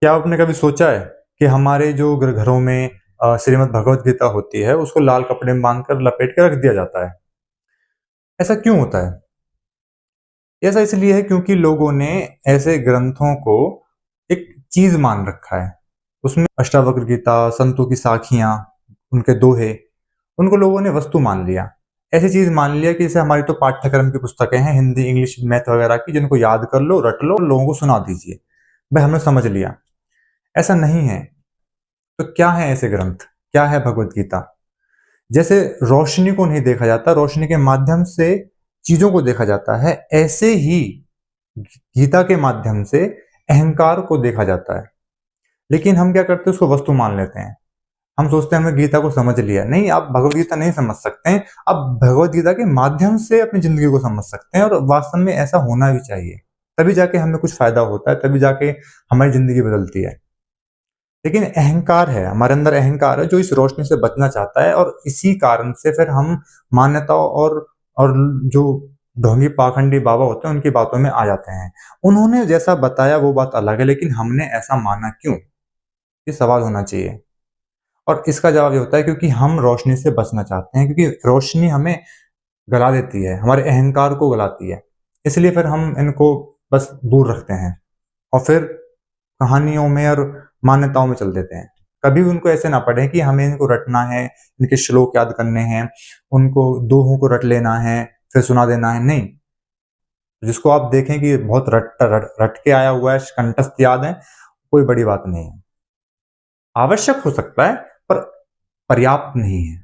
क्या आपने कभी सोचा है कि हमारे जो घरों में श्रीमद् भगवत गीता होती है, उसको लाल कपड़े में बांधकर लपेट के रख दिया जाता है। ऐसा क्यों होता है? ऐसा इसलिए है क्योंकि लोगों ने ऐसे ग्रंथों को एक चीज़ मान रखा है। उसमें अष्टावक्र गीता, संतों की साखियाँ, उनके दोहे, उनको लोगों ने वस्तु मान लिया। ऐसी चीज़ मान लिया कि जैसे हमारी तो पाठ्यक्रम की पुस्तकें हैं हिंदी, इंग्लिश, मैथ वगैरह की, जिनको याद कर लो, रट लो, लोगों को सुना दीजिए। भाई हमने समझ लिया। ऐसा नहीं है। तो क्या है ऐसे ग्रंथ? क्या है भगवत गीता? जैसे रोशनी को नहीं देखा जाता, रोशनी के माध्यम से चीजों को देखा जाता है, ऐसे ही गीता के माध्यम से अहंकार को देखा जाता है। लेकिन हम क्या करते हैं, उसको वस्तु मान लेते हैं। हम सोचते हैं हमने गीता को समझ लिया। नहीं, आप भगवत गीता नहीं समझ सकते हैं। आप भगवत गीता के माध्यम से अपनी जिंदगी को समझ सकते हैं, और वास्तव में ऐसा होना भी चाहिए। तभी जाके हमें कुछ फायदा होता है, तभी जाके हमारी जिंदगी बदलती है। लेकिन अहंकार है, हमारे अंदर अहंकार है जो इस रोशनी से बचना चाहता है, और इसी कारण से फिर हम मान्यताओं और जो ढोंगी पाखंडी बाबा होते हैं उनकी बातों में आ जाते हैं। उन्होंने जैसा बताया वो बात अलग है, लेकिन हमने ऐसा माना क्यों? ये सवाल होना चाहिए। और इसका जवाब ये होता है क्योंकि हम रोशनी से बचना चाहते हैं, क्योंकि रोशनी हमें गला देती है, हमारे अहंकार को गलाती है। इसलिए फिर हम इनको बस दूर रखते हैं, और फिर कहानियों में और मान्यताओं में चल देते हैं। कभी भी उनको ऐसे ना पढ़ें कि हमें इनको रटना है, इनके श्लोक याद करने हैं, उनको दोहों को रट लेना है, फिर सुना देना है, नहीं। जिसको आप देखें कि बहुत रट के आया हुआ है, कंठस्थ याद है, कोई बड़ी बात नहीं है। आवश्यक हो सकता है, पर पर्याप्त नहीं है।